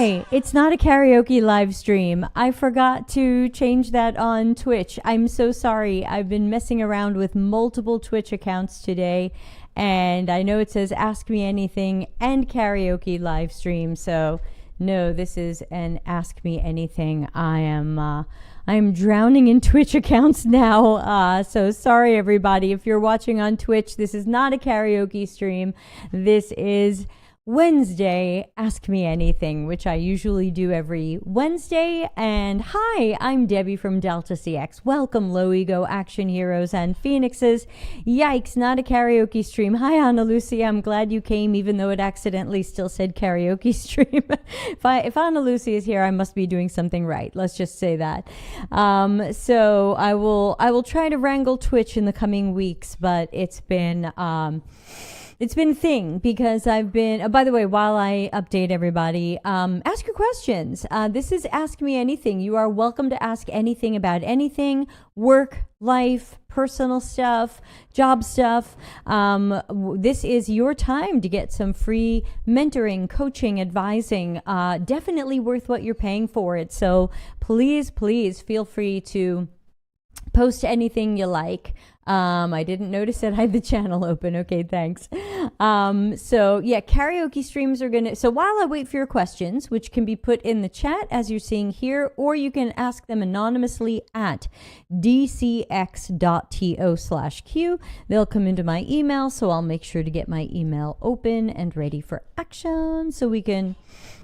Hi, it's not a karaoke live stream. I forgot to change that on Twitch. I'm so sorry. I've been messing around with multiple Twitch accounts today, and I know it says Ask Me Anything and karaoke live stream. So no, this is an Ask Me Anything. I'm drowning in Twitch accounts now. So sorry everybody. If you're watching on Twitch, this is not a karaoke stream. This is Wednesday, Ask Me Anything, which I usually do every Wednesday. And hi, I'm Debbie from dcx. Welcome, low ego action heroes and phoenixes. Yikes, not a karaoke stream. Hi, Ana Lucy. I'm glad you came, even though it accidentally still said karaoke stream. If Ana Lucy is here, I must be doing something right. Let's just say that. So I will try to wrangle Twitch in the coming weeks, but it's been a thing because I've been, by the way, while I update everybody, ask your questions. This is Ask Me Anything. You are welcome to ask anything about anything, work, life, personal stuff, job stuff. This is your time to get some free mentoring, coaching, advising. Definitely worth what you're paying for it. So please feel free to post anything you like. I didn't notice that I had the channel open. Okay, thanks. So yeah, karaoke streams are so while I wait for your questions, which can be put in the chat as you're seeing here, or you can ask them anonymously at dcx.to/q. They'll come into my email, so I'll make sure to get my email open and ready for action so we can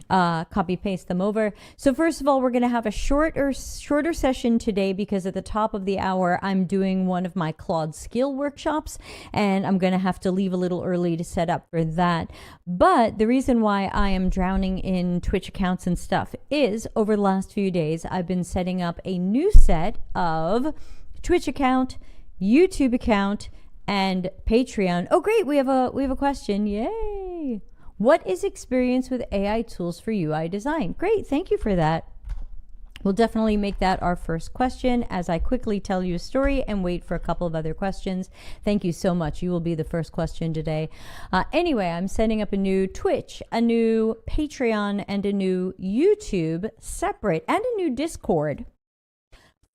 copy paste them over. So first of all, we're going to have a shorter session today because at the top of the hour I'm doing one of my Claude skill workshops and I'm going to have to leave a little early to set up for that. But the reason why I am drowning in Twitch accounts and stuff is over the last few days I've been setting up a new set of Twitch account, YouTube account, and Patreon. Oh great, we have a question. Yay! What is experience with AI tools for UI design? Great, thank you for that. We'll definitely make that our first question as I quickly tell you a story and wait for a couple of other questions. Thank you so much. You will be the first question today. Anyway, I'm setting up a new Twitch, a new Patreon, and a new YouTube separate, and a new Discord.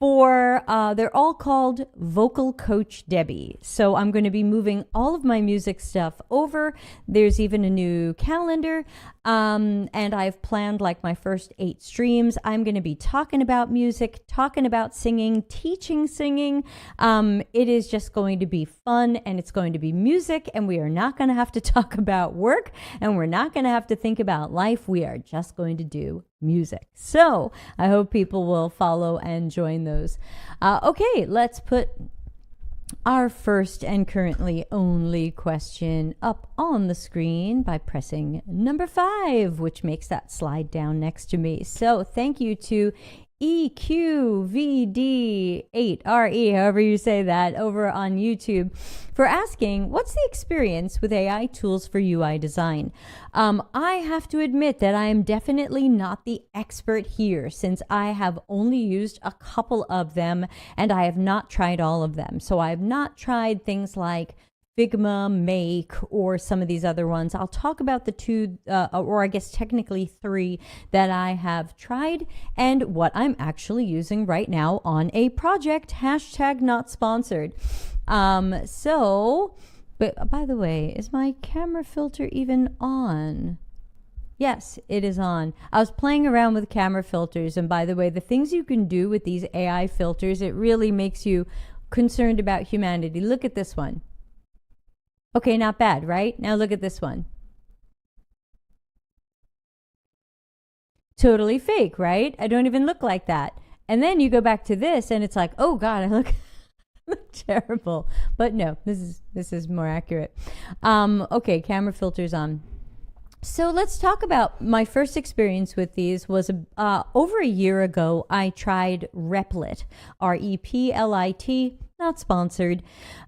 They're all called Vocal Coach Debbie. So I'm going to be moving all of my music stuff over. There's even a new calendar. And I've planned like my first 8 streams. I'm going to be talking about music, talking about singing, teaching singing. It is just going to be fun and it's going to be music and we are not going to have to talk about work and we're not going to have to think about life. We are just going to do music. So I hope people will follow and join those. Okay, let's put our first and currently only question up on the screen by pressing number 5, which makes that slide down next to me. So thank you to EQVD8RE, however you say that, over on YouTube, for asking, what's the experience with AI tools for UI design? I have to admit that I am definitely not the expert here since I have only used a couple of them and I have not tried all of them. So I have not tried things like Figma, Make, or some of these other ones. I'll talk about the 2, or I guess technically 3 that I have tried and what I'm actually using right now on a project, hashtag not sponsored. But by the way, is my camera filter even on? Yes, it is on. I was playing around with camera filters, and by the way, the things you can do with these AI filters, it really makes you concerned about humanity. Look at this one. Okay, not bad, right? Now look at this one. Totally fake, right? I don't even look like that. And then you go back to this and it's like, oh God, I look terrible. But no, this is more accurate. Okay, camera filters on. So let's talk about my first experience with these was over a year ago. I tried Replit, REPLIT, not sponsored.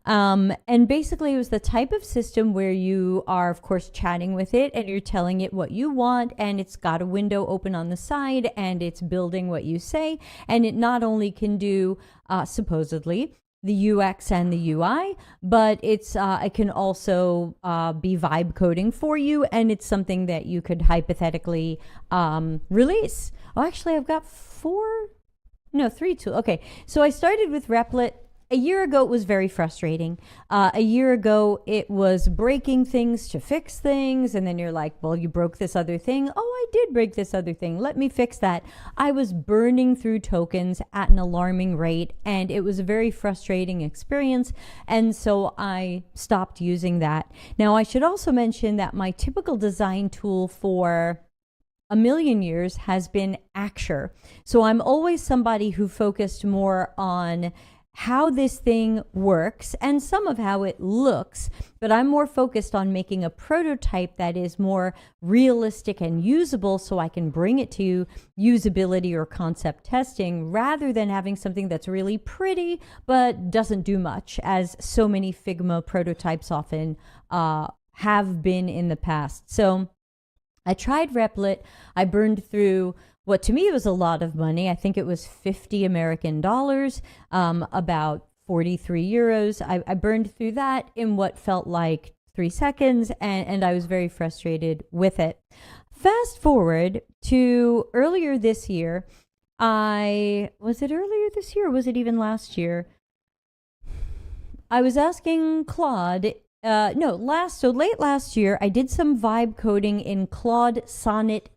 And basically it was the type of system where you are, of course, chatting with it and you're telling it what you want and it's got a window open on the side and it's building what you say. And it not only can do, supposedly, the UX and the UI, but it can also be vibe coding for you, and it's something that you could hypothetically release. Oh, actually, I've got three tools. Okay, so I started with Replit. A year ago, it was very frustrating. A year ago, it was breaking things to fix things. And then you're like, well, you broke this other thing. Oh, I did break this other thing. Let me fix that. I was burning through tokens at an alarming rate, and it was a very frustrating experience. And so I stopped using that. Now, I should also mention that my typical design tool for a million years has been Axure. So I'm always somebody who focused more on how this thing works and some of how it looks, but I'm more focused on making a prototype that is more realistic and usable so I can bring it to usability or concept testing, rather than having something that's really pretty but doesn't do much, as so many Figma prototypes often have been in the past. So I tried Replit. I burned through what to me was a lot of money. I think it was 50 American dollars, about 43 euros. I burned through that in what felt like 3 seconds, and I was very frustrated with it. Fast forward to earlier this year. Was it earlier this year or was it even last year? I was asking Claude. Late last year, I did some vibe coding in Claude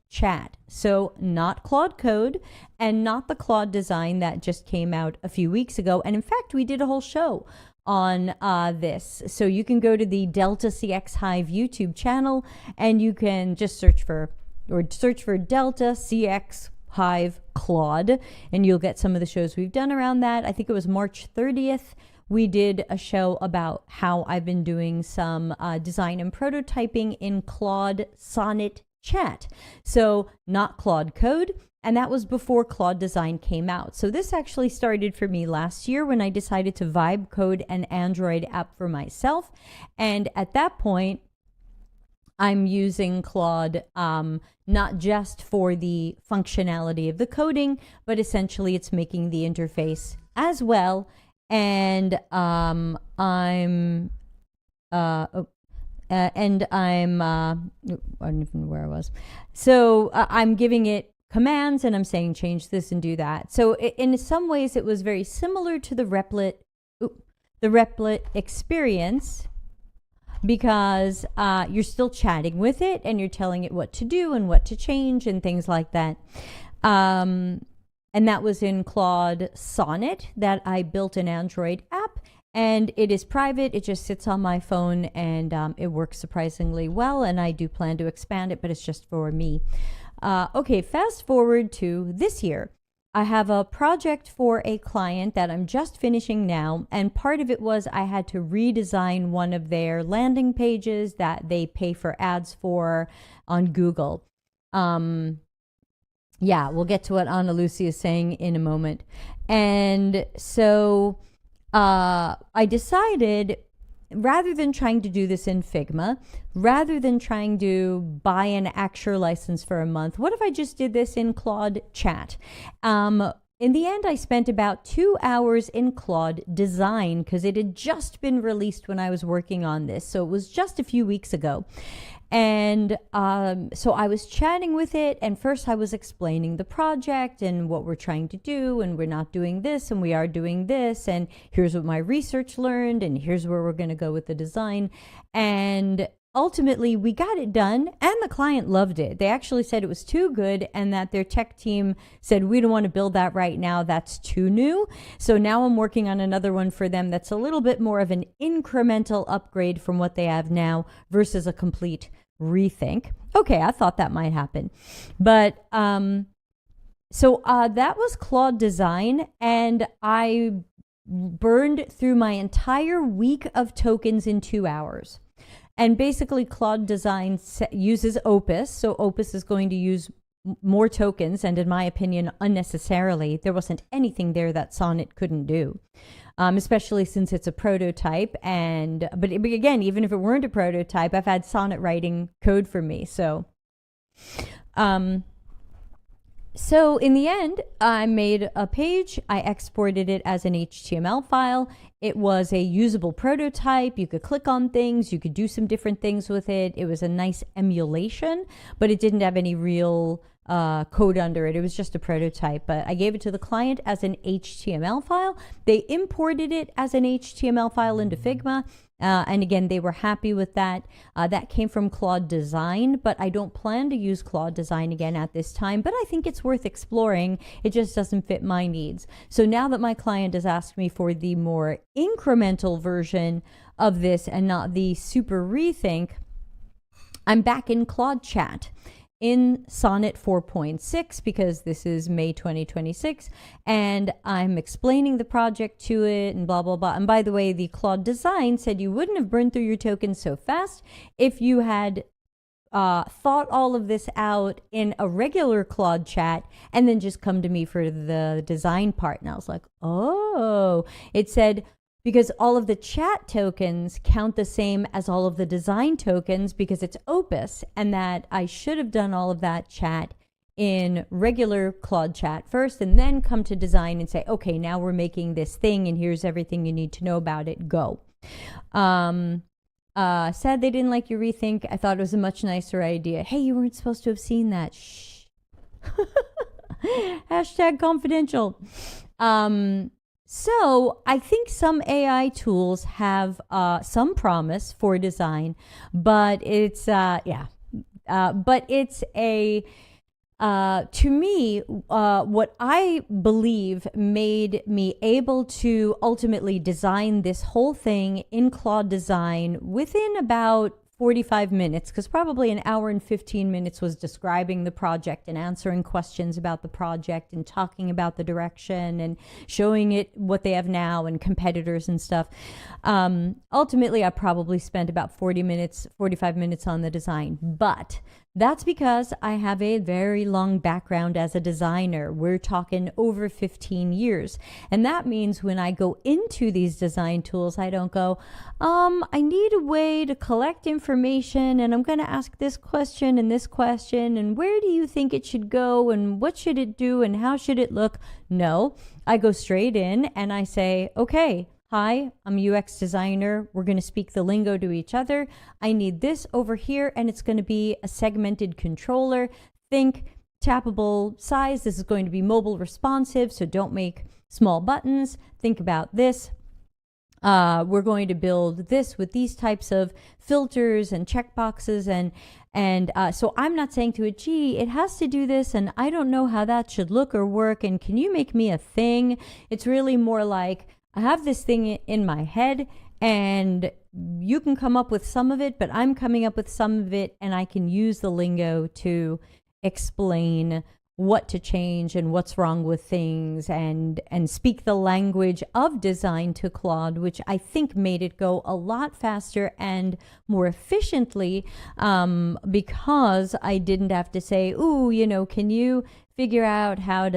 Chat. So not Claude Code and not the Claude Design that just came out a few weeks ago. And in fact, we did a whole show on this. So you can go to the dcx Hive YouTube channel and you can just search for dcx Hive Claude, and you'll get some of the shows we've done around that. I think it was March 30th. We did a show about how I've been doing some design and prototyping in Claude Chat. So not Claude Code, and that was before Claude Design came out. So this actually started for me last year when I decided to vibe code an Android app for myself. And at that point, I'm using Claude not just for the functionality of the coding, but essentially it's making the interface as well. And I don't even know where I was. So I'm giving it commands and I'm saying change this and do that. So in some ways it was very similar to the Replit experience, because you're still chatting with it and you're telling it what to do and what to change and things like that. And that was in Claude Sonnet that I built an Android app, and it is private. It just sits on my phone, and it works surprisingly well, and I do plan to expand it, but it's just for me. Okay, fast forward to this year. I have a project for a client that I'm just finishing now, and part of it was I had to redesign one of their landing pages that they pay for ads for on Google. Yeah, we'll get to what Ana Lucia is saying in a moment. And so I decided, rather than trying to do this in Figma, rather than trying to buy an Axure license for a month, what if I just did this in Claude Chat? In the end, I spent about 2 hours in Claude Design because it had just been released when I was working on this. So it was just a few weeks ago. And so I was chatting with it, and first I was explaining the project and what we're trying to do, and we're not doing this and we are doing this, and here's what my research learned, and here's where we're going to go with the design. And ultimately we got it done, and the client loved it. They actually said it was too good, and that their tech team said, we don't want to build that right now, that's too new. So now I'm working on another one for them that's a little bit more of an incremental upgrade from what they have now versus a complete rethink. Okay, I thought that might happen. But so that was Claude Design, and I burned through my entire week of tokens in 2 hours. And basically Claude Design uses Opus, so Opus is going to use more tokens, and in my opinion, unnecessarily. There wasn't anything there that Sonnet couldn't do, especially since it's a prototype. But again, even if it weren't a prototype, I've had Sonnet writing code for me. So So in the end, I made a page. I exported it as an HTML file. It was a usable prototype. You could click on things. You could do some different things with it. It was a nice emulation, but it didn't have any real code under it. It was just a prototype, but I gave it to the client as an HTML file. They imported it as an HTML file into Figma. And again, they were happy with that. That came from Claude Design, but I don't plan to use Claude Design again at this time, but I think it's worth exploring. It just doesn't fit my needs. So now that my client has asked me for the more incremental version of this and not the super rethink, I'm back in Claude Chat in Sonnet 4.6 because this is May 2026, and I'm explaining the project to it and blah, blah, blah. And by the way, the Claude Design said you wouldn't have burned through your tokens so fast if you had thought all of this out in a regular Claude Chat and then just come to me for the design part. And I was like, oh, it said, because all of the chat tokens count the same as all of the design tokens because it's Opus, and that I should have done all of that chat in regular Claude Chat first and then come to design and say, okay, now we're making this thing and here's everything you need to know about it, go. Sad they didn't like your rethink. I thought it was a much nicer idea. Hey, you weren't supposed to have seen that. Shh. Hashtag confidential. So I think some AI tools have some promise for design, but it's but it's a to me what I believe made me able to ultimately design this whole thing in Claude Design within about 45 minutes, because probably an hour and 15 minutes was describing the project and answering questions about the project and talking about the direction and showing it what they have now and competitors and stuff. Ultimately, I probably spent about 45 minutes on the design, but that's because I have a very long background as a designer. We're talking over 15 years. And that means when I go into these design tools, I don't go, I need a way to collect information and I'm going to ask this question and where do you think it should go and what should it do and how should it look? No, I go straight in and I say, okay, hi, I'm a UX designer. We're going to speak the lingo to each other. I need this over here, and it's going to be a segmented controller. Think tappable size. This is going to be mobile responsive, so don't make small buttons. Think about this. We're going to build this with these types of filters and checkboxes, and so I'm not saying to it, gee, it has to do this, and I don't know how that should look or work, and can you make me a thing? It's really more like, I have this thing in my head and you can come up with some of it, but I'm coming up with some of it and I can use the lingo to explain what to change and what's wrong with things and speak the language of design to Claude, which I think made it go a lot faster and more efficiently because I didn't have to say, ooh, can you figure out how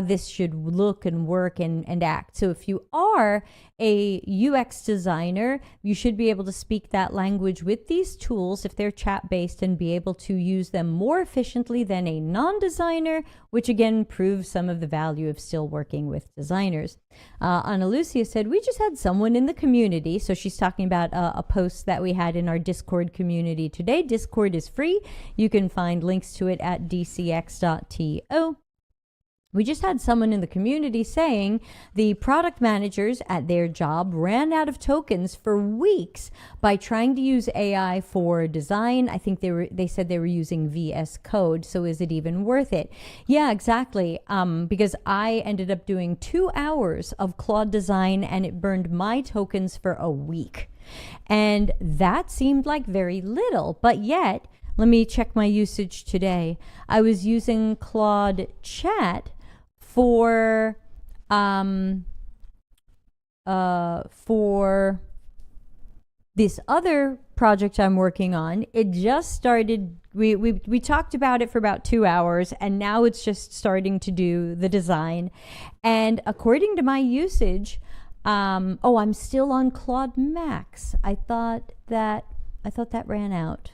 this should look and work and act. So if you are a UX designer, you should be able to speak that language with these tools if they're chat-based and be able to use them more efficiently than a non-designer, which again proves some of the value of still working with designers. Ana Lucia said, we just had someone in the community. So she's talking about a post that we had in our Discord community today. Discord is free. You can find links to it at dcx.to. We just had someone in the community saying the product managers at their job ran out of tokens for weeks by trying to use AI for design. I think they said they were using VS Code. So is it even worth it? Yeah, exactly. Because I ended up doing 2 hours of Claude Design and it burned my tokens for a week. And that seemed like very little, but yet, let me check my usage today. I was using Claude Chat for this other project I'm working on. It just started. We talked about it for about 2 hours, and now it's just starting to do the design. And according to my usage, I'm still on Claude Max. I thought that ran out.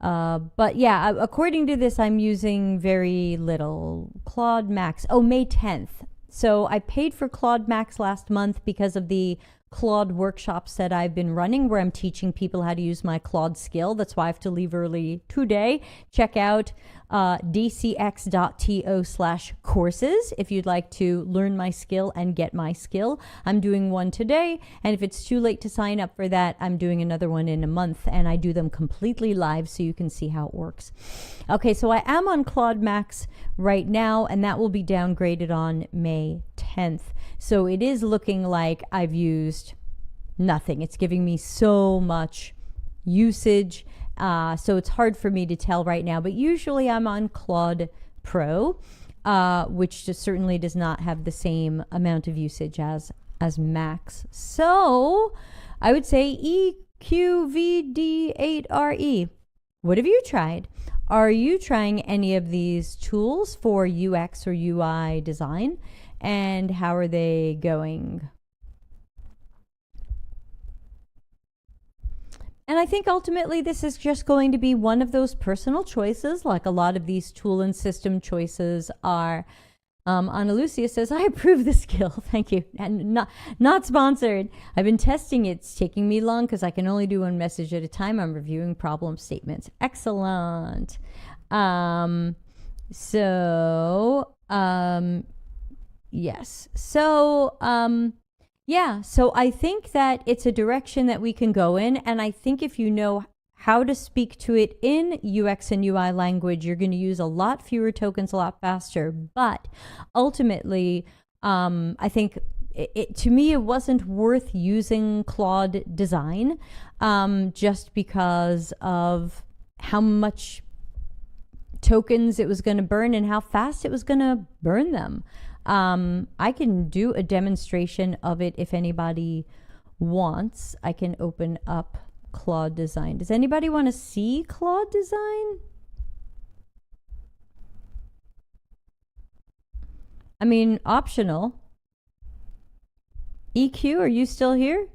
But yeah, according to this, I'm using very little. Claude Max. Oh, May 10th. So I paid for Claude Max last month because of the Claude workshops that I've been running where I'm teaching people how to use my Claude skill. That's why I have to leave early today. Check out dcx.to/courses if you'd like to learn my skill and get my skill. I'm doing one today, and if it's too late to sign up for that, I'm doing another one in a month, and I do them completely live so you can see how it works. Okay, so I am on Claude Max right now, and that will be downgraded on May 10th. So it is looking like I've used nothing. It's giving me so much usage. So it's hard for me to tell right now, but usually I'm on Claude Pro, which just certainly does not have the same amount of usage as Max. So I would say EQVD8RE. What have you tried? Are you trying any of these tools for UX or UI design? And how are they going? And I think ultimately this is just going to be one of those personal choices, like a lot of these tool and system choices are. Ana Lucia says, I approve the skill. Thank you. And not sponsored. I've been testing it. It's taking me long because I can only do one message at a time. I'm reviewing problem statements. Excellent. Yes. So, yeah, so I think that it's a direction that we can go in. And I think if you know how to speak to it in UX and UI language, you're going to use a lot fewer tokens a lot faster. But ultimately, I think to me, it wasn't worth using Claude Design just because of how much tokens it was going to burn and how fast it was going to burn them. I can do a demonstration of it if anybody wants. I can open up Claude Design. Does anybody want to see Claude Design? I mean, optional. EQ, are you still here?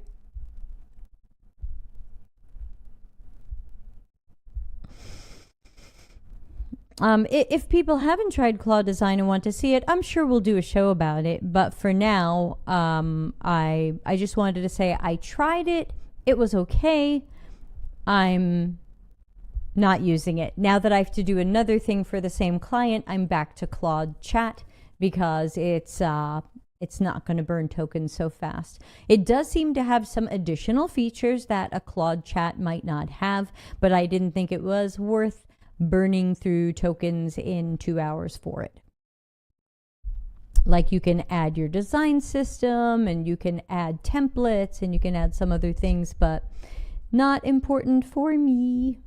If people haven't tried Claude Design and want to see it, I'm sure we'll do a show about it. But for now, I just wanted to say I tried it. It was okay. I'm not using it. Now that I have to do another thing for the same client, I'm back to Claude Chat because it's not going to burn tokens so fast. It does seem to have some additional features that a Claude Chat might not have, but I didn't think it was worth burning through tokens in 2 hours for it. Like you can add your design system and you can add templates and you can add some other things, but not important for me.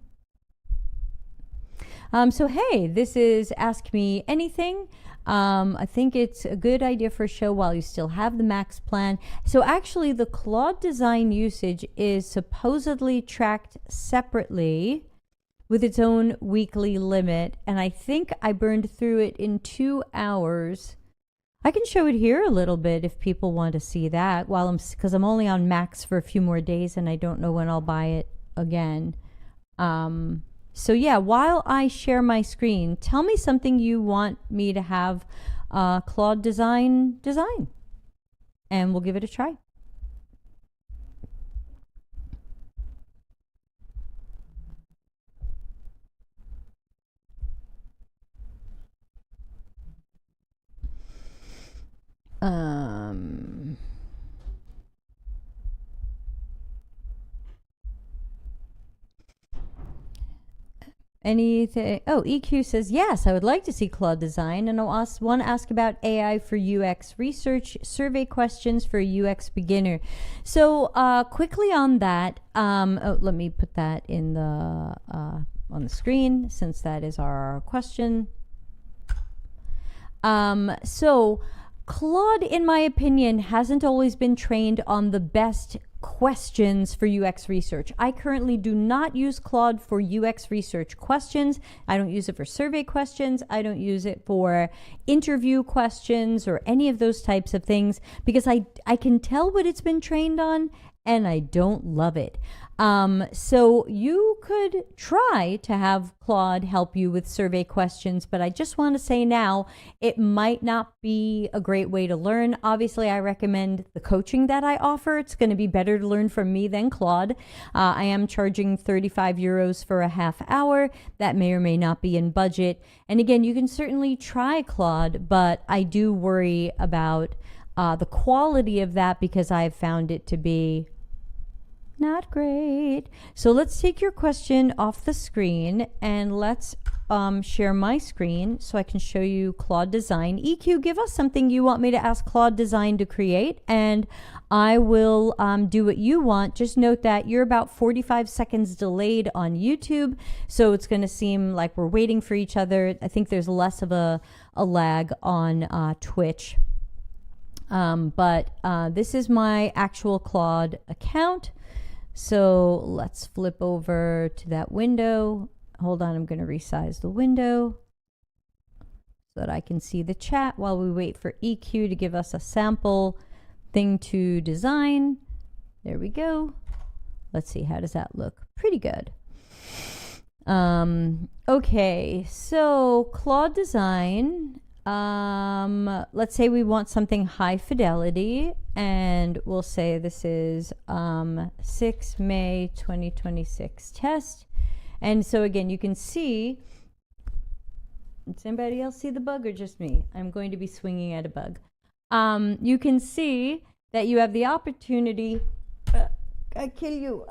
So hey, this is Ask Me Anything. I think it's a good idea for a show while you still have the Max plan. So actually the Claude Design usage is supposedly tracked separately with its own weekly limit, and I think I burned through it in 2 hours. I can show it here a little bit if people want to see that because I'm only on Max for a few more days and I don't know when I'll buy it again. So yeah, while I share my screen, tell me something you want me to have Claude design, and we'll give it a try. Anything? Oh, EQ says, yes, I would like to see Claude Design, and I want to ask about AI for UX research, survey questions for a UX beginner. So quickly on that, let me put that in the on the screen since that is our question. So Claude, in my opinion, hasn't always been trained on the best questions for UX research. I currently do not use Claude for UX research questions. I don't use it for survey questions. I don't use it for interview questions or any of those types of things because I can tell what it's been trained on and I don't love it. So you could try to have Claude help you with survey questions, but I just want to say now, it might not be a great way to learn. Obviously, I recommend the coaching that I offer. It's going to be better to learn from me than Claude. I am charging 35 euros for a half hour. That may or may not be in budget. And again, you can certainly try Claude, but I do worry about the quality of that because I've found it to be not great. So let's take your question off the screen and let's share my screen so I can show you Claude Design. EQ, give us something you want me to ask Claude Design to create, and I will do what you want. Just note that you're about 45 seconds delayed on YouTube, so it's going to seem like we're waiting for each other. I think there's less of a lag on Twitch. But this is my actual Claude account. So let's flip over to that window. Hold on, I'm going to resize the window so that I can see the chat while we wait for EQ to give us a sample thing to design. There we go. Let's see, how does that look? Pretty good. Okay, so Claude Design. Let's say we want something high fidelity, and we'll say this is 6 May 2026 test. And so again, you can see, does anybody else see the bug or just me? I'm going to be swinging at a bug. You can see that you have the opportunity. I kill you,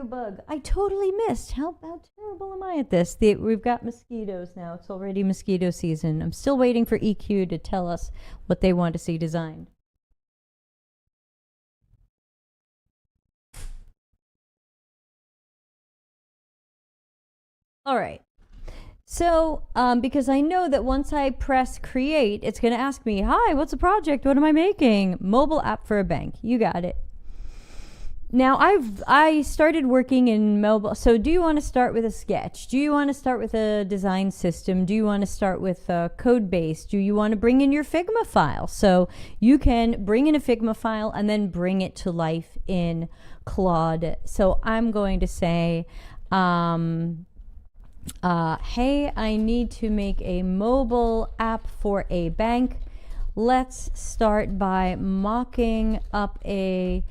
bug. I totally missed. How terrible am I at this? We've got mosquitoes now. It's already mosquito season. I'm still waiting for EQ to tell us what they want to see designed. All right. So, because I know that once I press create, it's going to ask me, hi, what's the project? What am I making? Mobile app for a bank. You got it. Now, I started working in mobile. So do you want to start with a sketch? Do you want to start with a design system? Do you want to start with a code base? Do you want to bring in your Figma file? So you can bring in a Figma file and then bring it to life in Claude. So I'm going to say, hey, I need to make a mobile app for a bank. Let's start by mocking up a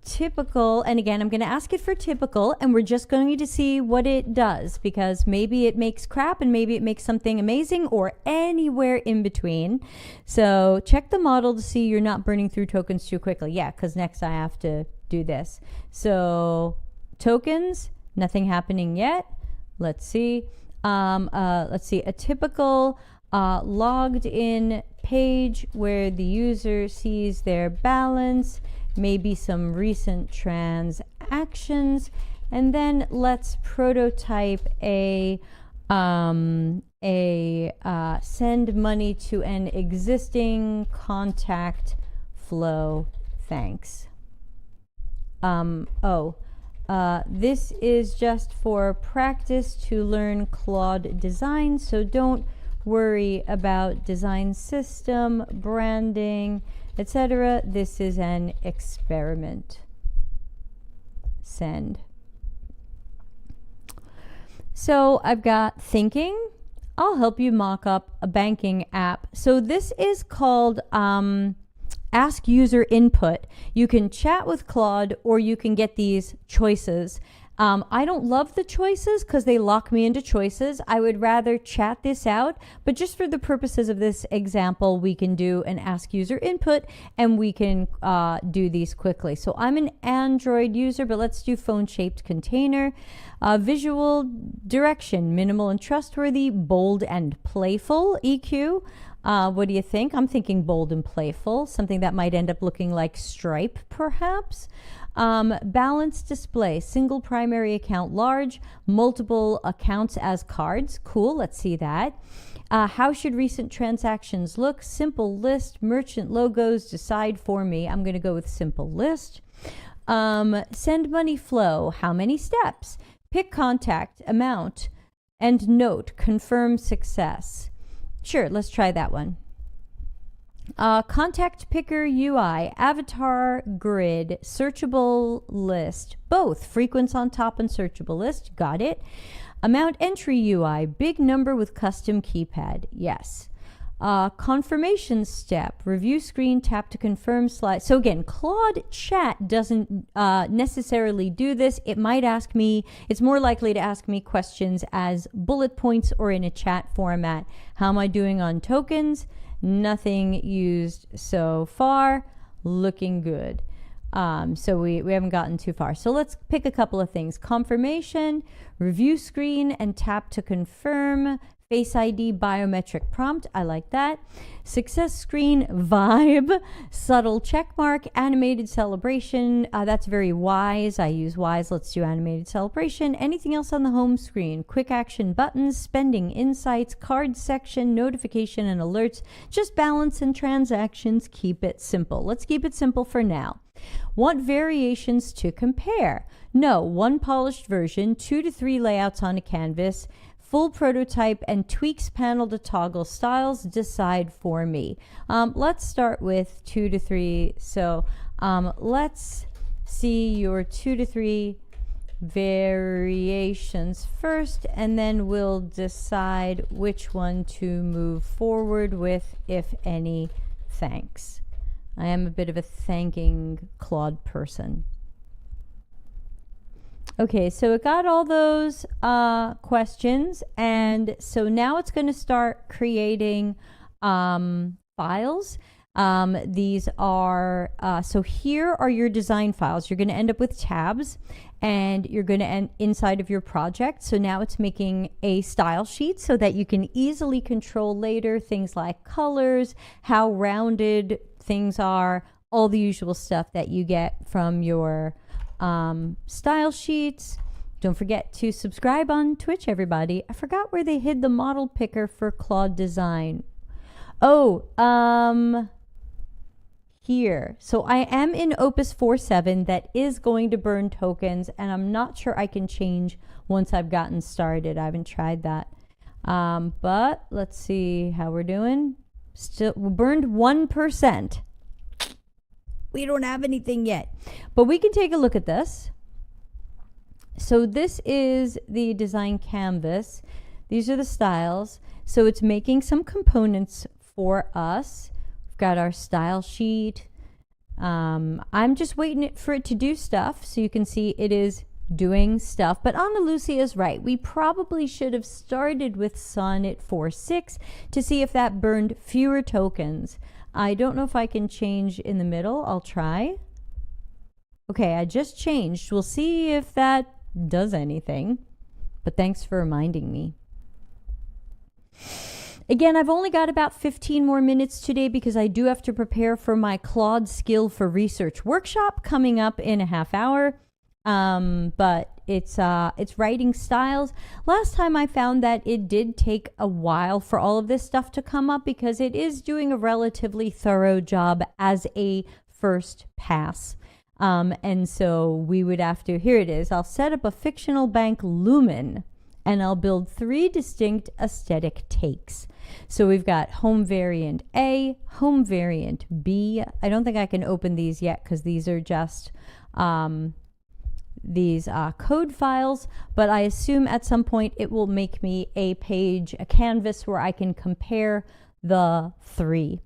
typical, and again, I'm going to ask it for typical, and we're just going to see what it does, because maybe it makes crap and maybe it makes something amazing, or anywhere in between. So check the model to see you're not burning through tokens too quickly. Yeah, because next I have to do this. So tokens, nothing happening yet. Let's see. A typical logged in page where the user sees their balance, maybe some recent transactions, and then let's prototype a send money to an existing contact flow. Thanks. This is just for practice to learn Claude Design, so don't worry about design system, branding, etc. This is an experiment. Send. So I've got thinking. I'll help you mock up a banking app. So this is called ask user input. You can chat with Claude or you can get these choices. I don't love the choices because they lock me into choices. I would rather chat this out, but just for the purposes of this example, we can do an ask user input and we can do these quickly. So I'm an Android user, but let's do phone shaped container. Visual direction, minimal and trustworthy, bold and playful, EQ. What do you think? I'm thinking bold and playful, something that might end up looking like Stripe, perhaps. Balanced display, single primary account large, multiple accounts as cards. Cool, let's see that. How should recent transactions look? Simple list, merchant logos, decide for me. I'm going to go with simple list. Send money flow, how many steps? Pick contact, amount, and note, confirm success. Sure, let's try that one. Contact Picker UI, Avatar Grid, Searchable List, both frequents on top and searchable list, got it. Amount Entry UI, big number with custom keypad, yes. Confirmation step, review screen, tap to confirm slide. So again, Claude Chat doesn't necessarily do this. It might ask me, it's more likely to ask me questions as bullet points or in a chat format. How am I doing on tokens? Nothing used so far, looking good. So we haven't gotten too far. So let's pick a couple of things. Confirmation, review screen, and tap to confirm. Face ID, biometric prompt, I like that. Success screen, vibe, subtle check mark, animated celebration. That's very wise. I use wise. Let's do animated celebration. Anything else on the home screen? Quick action buttons, spending insights, card section, notification and alerts. Just balance and transactions. Keep it simple. Let's keep it simple for now. Want variations to compare? No, one polished version, 2 to 3 layouts on a canvas, full prototype, and tweaks panel to toggle styles. Decide for me. Let's start with 2 to 3. So let's see your 2 to 3 variations first, and then we'll decide which one to move forward with, if any. Thanks. I am a bit of a thanking Claude person. Okay, so it got all those questions, and so now it's going to start creating files. These are, so here are your design files. You're going to end up with tabs, and you're going to end inside of your project. So now it's making a style sheet so that you can easily control later things like colors, how rounded things are, all the usual stuff that you get from your style sheets. Don't forget to subscribe on Twitch, everybody. I forgot where they hid the model picker for Claude Design. Oh, here. So I am in Opus 4.7 that is going to burn tokens, and I'm not sure I can change once I've gotten started. I haven't tried that. But let's see how we're doing. Still, we burned 1%. We don't have anything yet, but we can take a look at this. So this is the design canvas. These are the styles. So it's making some components for us. We've got our style sheet. I'm just waiting for it to do stuff, so you can see it is doing stuff. But Ana Lucia is right. We probably should have started with Sonnet 4.6 to see if that burned fewer tokens. I don't know if I can change in the middle. I'll try. Okay, I just changed. We'll see if that does anything. But thanks for reminding me. Again, I've only got about 15 more minutes today because I do have to prepare for my Claude Skill for Research workshop coming up in a half hour. But it's writing styles. Last time I found that it did take a while for all of this stuff to come up because it is doing a relatively thorough job as a first pass. And so we would have to, here it is, I'll set up a fictional bank Lumen, and I'll build 3 distinct aesthetic takes. So we've got home variant A, home variant B. I don't think I can open these yet because these are just these code files, but I assume at some point it will make me a page, a canvas where I can compare the 3.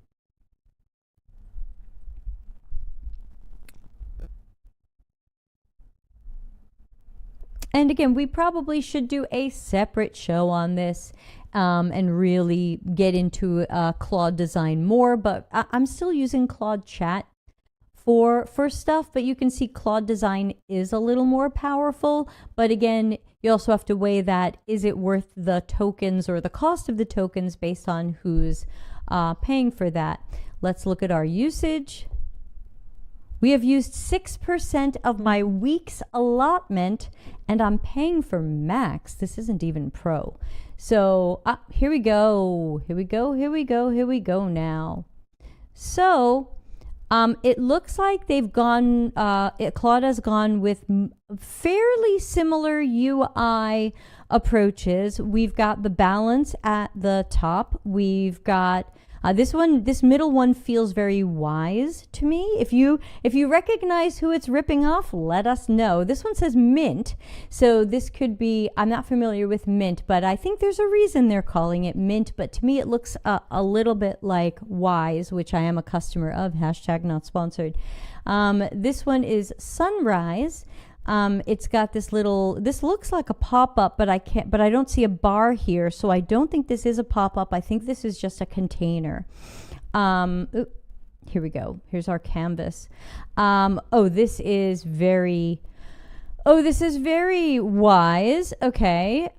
And again, we probably should do a separate show on this and really get into Claude Design more, but I'm still using Claude Chat for stuff, but you can see Claude Design is a little more powerful. But again, you also have to weigh that, is it worth the tokens or the cost of the tokens based on who's paying for that. Let's look at our usage. We have used 6% of my week's allotment, and I'm paying for max. This isn't even pro. So here we go. Here we go. Here we go. Here we go now. So it looks like they've gone, Claude has gone with fairly similar UI approaches. We've got the balance at the top. We've got This middle one feels very wise to me. If you recognize who it's ripping off, let us know. This one says mint, so this could be, I'm not familiar with mint, but I think there's a reason they're calling it mint. But to me, it looks a little bit like wise, which I am a customer of. Hashtag not sponsored. This one is sunrise. It's got this looks like a pop-up, but I don't see a bar here, so I don't think this is a pop-up. I think this is just a container. Here we go. Here's our canvas. This is very wise. Okay.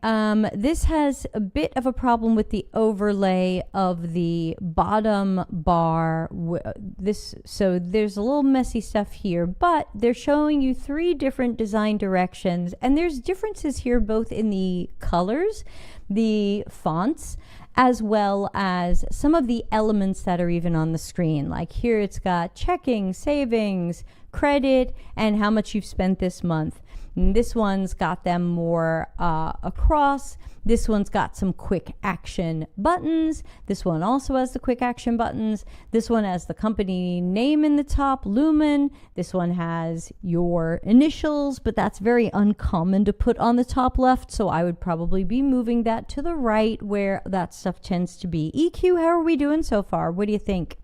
This has a bit of a problem with the overlay of the bottom bar. So there's a little messy stuff here, but they're showing you 3 different design directions, and there's differences here both in the colors, the fonts, as well as some of the elements that are even on the screen. Like here it's got checking, savings, credit, and how much you've spent this month. And this one's got them more across. This one's got some quick action buttons. This one also has the quick action buttons. This one has the company name in the top, Lumen. This one has your initials, but that's very uncommon to put on the top left, so I would probably be moving that to the right where that stuff tends to be. EQ, how are we doing so far? What do you think?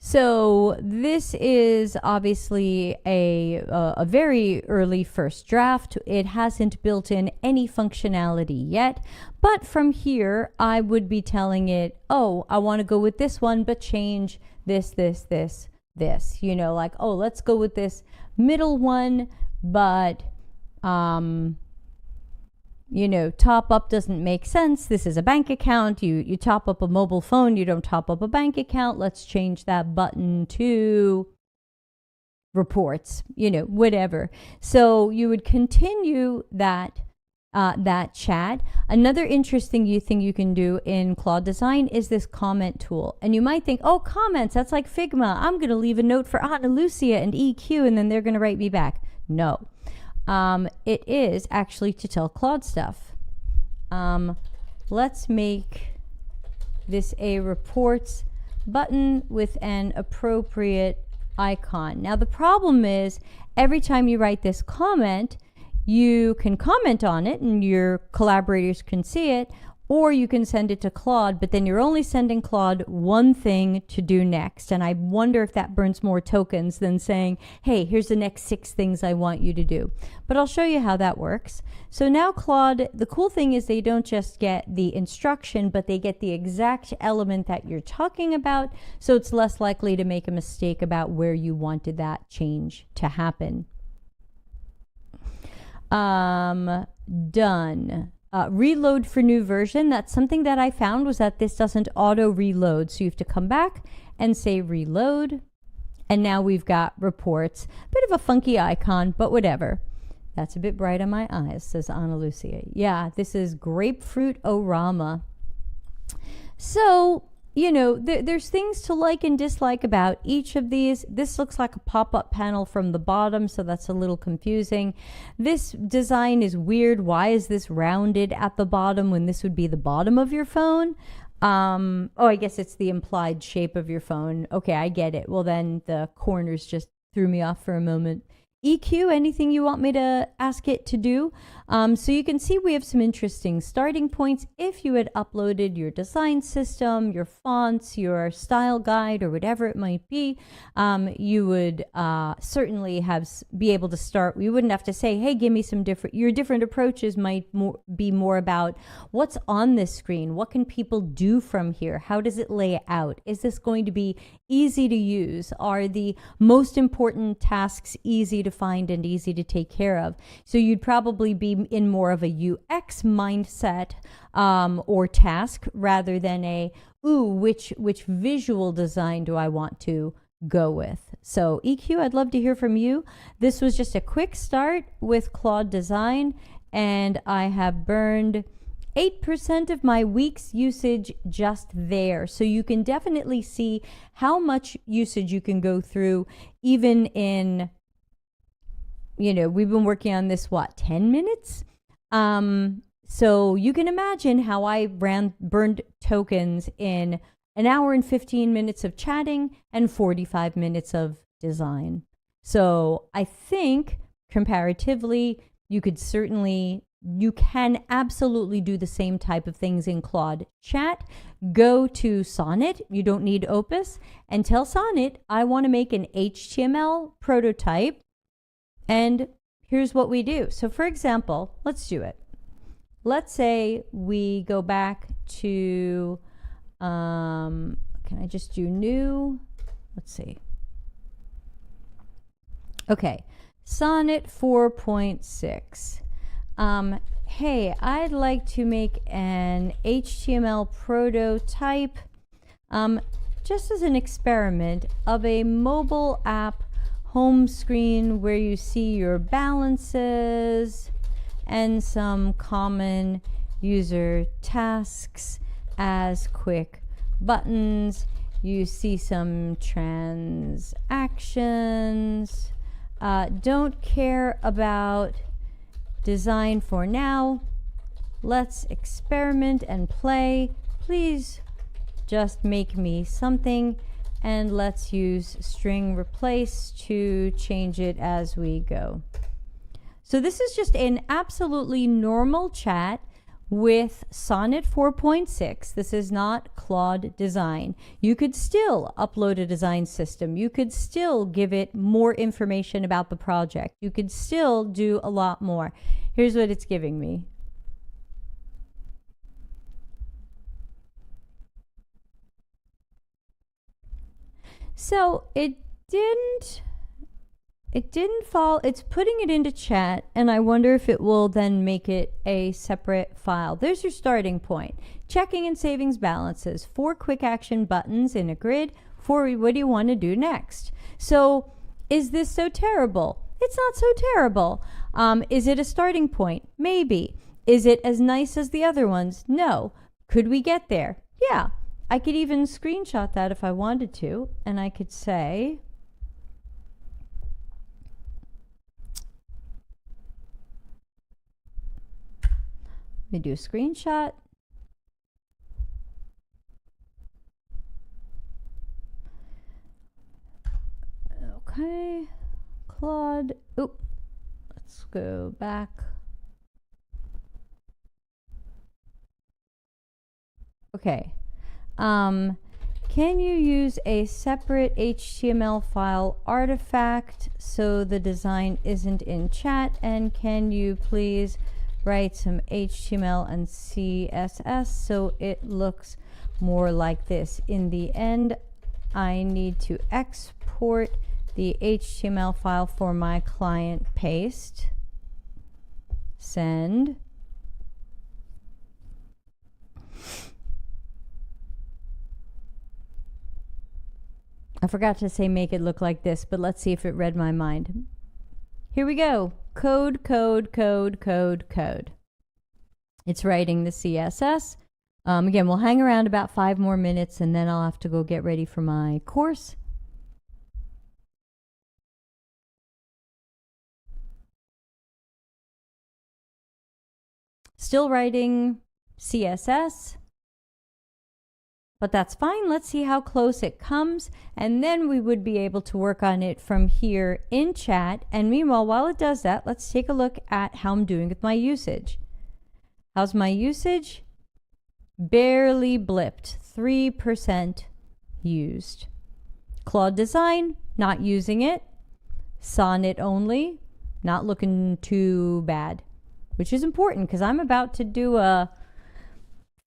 So this is obviously a very early first draft. It hasn't built in any functionality yet, but from here I would be telling it, oh, I want to go with this one, but change this. You know, like, oh, let's go with this middle one, but you know, top up doesn't make sense. This is a bank account. You top up a mobile phone. You don't top up a bank account. Let's change that button to reports, you know, whatever. So you would continue that chat. Another interesting thing you can do in Claude Design is this comment tool. And you might think, oh, comments, that's like Figma. I'm going to leave a note for Ana Lucia and EQ, and then they're going to write me back. No. It is actually to tell Claude stuff. Let's make this a reports button with an appropriate icon. Now the problem is every time you write this comment, you can comment on it and your collaborators can see it, or you can send it to Claude, but then you're only sending Claude one thing to do next. And I wonder if that burns more tokens than saying, hey, here's the next 6 things I want you to do. But I'll show you how that works. So now Claude, the cool thing is they don't just get the instruction, but they get the exact element that you're talking about. So it's less likely to make a mistake about where you wanted that change to happen. Done. Reload for new version. That's something that I found was that this doesn't auto reload. So you have to come back and say reload. And now we've got reports. Bit of a funky icon, but whatever. That's a bit bright on my eyes, says Ana Lucia. Yeah, this is grapefruit-orama. So, you know, there's things to like and dislike about each of these. This looks like a pop-up panel from the bottom, so that's a little confusing. This design is weird. Why is this rounded at the bottom when this would be the bottom of your phone? Oh, I guess it's the implied shape of your phone. Okay, I get it. Well, then the corners just threw me off for a moment. EQ, anything you want me to ask it to do? So you can see we have some interesting starting points. If you had uploaded your design system, your fonts, your style guide, or whatever it might be, you would certainly be able to start. We wouldn't have to say, hey, give me some your different approaches might be more about what's on this screen. What can people do from here? How does it lay out? Is this going to be easy to use? Are the most important tasks easy to find and easy to take care of? So you'd probably be in more of a UX mindset or task rather than a, ooh, which visual design do I want to go with? So EQ, I'd love to hear from you. This was just a quick start with Claude Design, and I have burned 8% of my week's usage just there. So you can definitely see how much usage you can go through even in, you know, we've been working on this, what, 10 minutes? So you can imagine how I burned tokens in an hour and 15 minutes of chatting and 45 minutes of design. So I think comparatively, you can absolutely do the same type of things in Claude Chat. Go to Sonnet, you don't need Opus, and tell Sonnet, I want to make an HTML prototype, and here's what we do. So for example, let's do it. Let's say we go back to, can I just do new? Let's see. Okay, Sonnet 4.6. Hey, I'd like to make an HTML prototype just as an experiment of a mobile app home screen where you see your balances and some common user tasks as quick buttons. You see some transactions. Don't care about design for now. Let's experiment and play. Please just make me something, and let's use string replace to change it as we go. So this is just an absolutely normal chat with Sonnet 4.6. This is not Claude Design. You could still upload a design system. You could still give it more information about the project. You could still do a lot more. Here's what it's giving me. So it didn't fall. It's putting it into chat, and I wonder if it will then make it a separate file. There's your starting point. Checking and savings balances, 4 quick action buttons in a grid. 4, what do you want to do next? So is this so terrible? It's not so terrible. Is it a starting point? Maybe. Is it as nice as the other ones? No. Could we get there? Yeah. I could even screenshot that if I wanted to, and I could say, let me do a screenshot. Okay, Claude. Oop. Let's go back. Okay. Can you use a separate HTML file artifact so the design isn't in chat? And can you please write some HTML and CSS so it looks more like this? In the end, I need to export the HTML file for my client. Paste. Send. I forgot to say make it look like this, but let's see if it read my mind. Here we go. Code, code, code, code, code. It's writing the CSS. Again, we'll hang around about 5 more minutes, and then I'll have to go get ready for my course. Still writing CSS. But that's fine. Let's see how close it comes, and then we would be able to work on it from here in chat. And meanwhile, while it does that, let's take a look at how I'm doing with my usage. How's my usage? Barely blipped, 3% used. Claude Design, not using it. Sonnet only, not looking too bad, which is important because I'm about to do a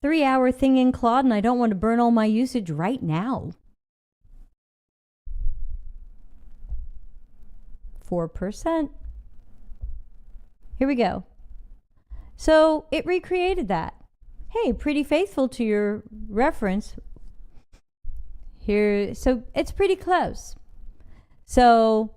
3-hour thing in Claude, and I don't want to burn all my usage right now. 4%. Here we go. So it recreated that. Hey, pretty faithful to your reference. Here, so it's pretty close. So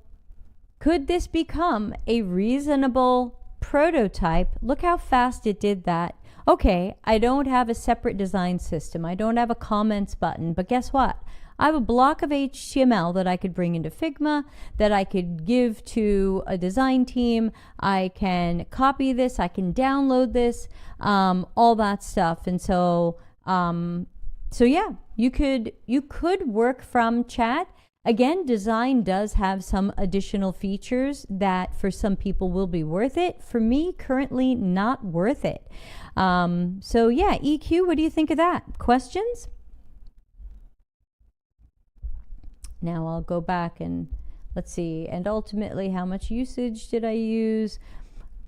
could this become a reasonable prototype? Look how fast it did that. Okay, I don't have a separate design system. I don't have a comments button, but guess what? I have a block of HTML that I could bring into Figma, that I could give to a design team. I can copy this, I can download this, all that stuff. And so, yeah, you could work from Chat. Again, design does have some additional features that for some people will be worth it. For me, currently not worth it. So yeah, EQ, what do you think of that? Questions? Now I'll go back and let's see. And ultimately, how much usage did I use?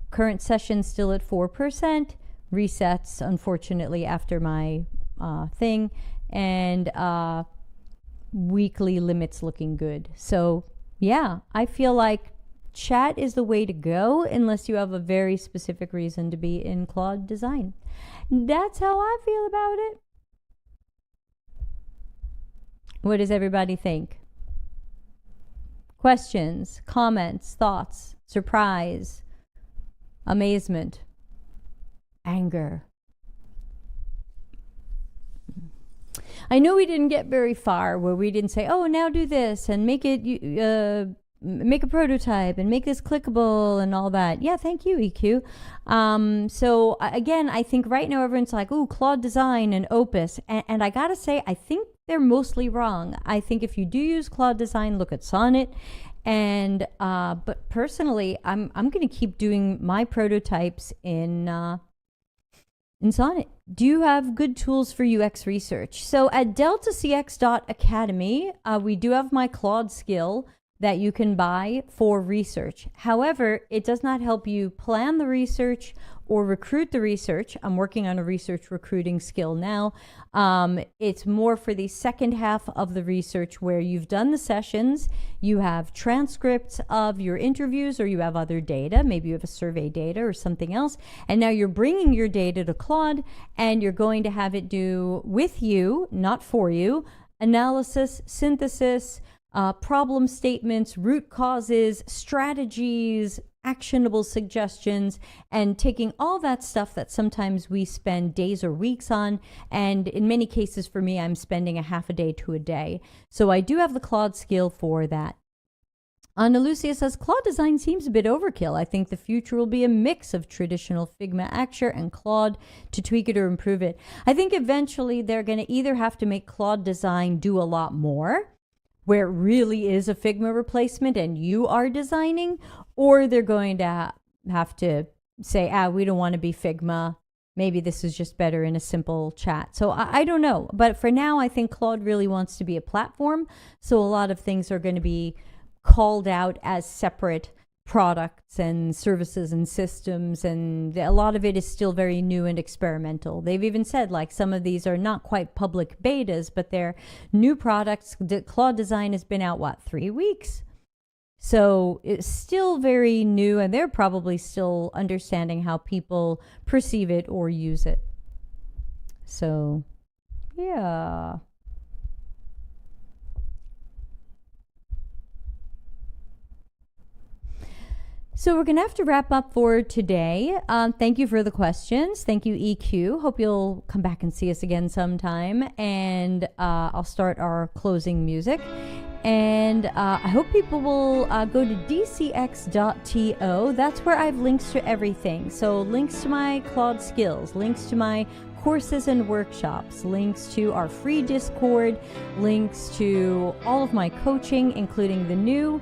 Current session still at 4%. Resets, unfortunately, after my thing. And weekly limits looking good. So yeah, I feel like Chat is the way to go unless you have a very specific reason to be in Claude Design. That's how I feel about it. What does everybody think? Questions, comments, thoughts, surprise, amazement, anger. I know we didn't get very far where we didn't say, oh, now do this and make it, make a prototype and make this clickable and all that. Yeah, thank you, EQ. So again, I think right now everyone's like, ooh, Claude Design and Opus. And I gotta say, I think they're mostly wrong. I think if you do use Claude Design, look at Sonnet. And, but personally, I'm gonna keep doing my prototypes in Sonnet. Do you have good tools for UX research? So at dcx.to, we do have my Claude skill that you can buy for research. However, it does not help you plan the research or recruit the research. I'm working on a research recruiting skill now. It's more for the second half of the research where you've done the sessions, you have transcripts of your interviews, or you have other data, maybe you have a survey data or something else, and now you're bringing your data to Claude and you're going to have it do with you, not for you, analysis, synthesis, problem statements, root causes, strategies, actionable suggestions, and taking all that stuff that sometimes we spend days or weeks on. And in many cases for me, I'm spending a half a day to a day. So I do have the Claude skill for that. Ana Lucia says, Claude Design seems a bit overkill. I think the future will be a mix of traditional Figma Acture and Claude to tweak it or improve it. I think eventually they're going to either have to make Claude Design do a lot more, where it really is a Figma replacement and you are designing, or they're going to have to say, we don't want to be Figma. Maybe this is just better in a simple chat. So I don't know. But for now, I think Claude really wants to be a platform. So a lot of things are going to be called out as separate products and services and systems, and a lot of it is still very new and experimental. They've even said like some of these are not quite public betas, but they're new products. Claude Design has been out 3 weeks, so it's still very new, and they're probably still understanding how people perceive it or use it. So yeah. So we're going to have to wrap up for today. Thank you for the questions. Thank you, EQ. Hope you'll come back and see us again sometime. And I'll start our closing music. And I hope people will go to dcx.to. That's where I have links to everything. So links to my Claude skills, links to my courses and workshops, links to our free Discord, links to all of my coaching, including the new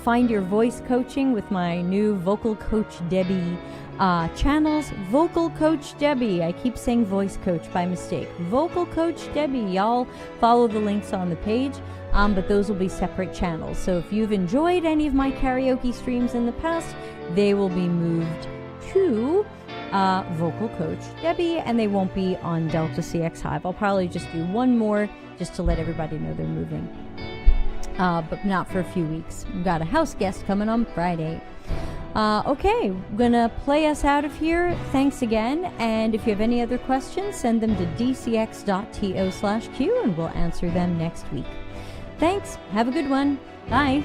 Find Your Voice coaching with my new Vocal Coach Debbie channels. Vocal Coach Debbie. I keep saying Voice Coach by mistake. Vocal Coach Debbie. Y'all follow the links on the page, but those will be separate channels. So if you've enjoyed any of my karaoke streams in the past, they will be moved to Vocal Coach Debbie, and they won't be on Delta CX Hive. I'll probably just do one more just to let everybody know they're moving. But not for a few weeks. We've got a house guest coming on Friday. Okay, I'm gonna play us out of here. Thanks again, and if you have any other questions, send them to dcx.to/q and we'll answer them next week. Thanks, have a good one. Bye.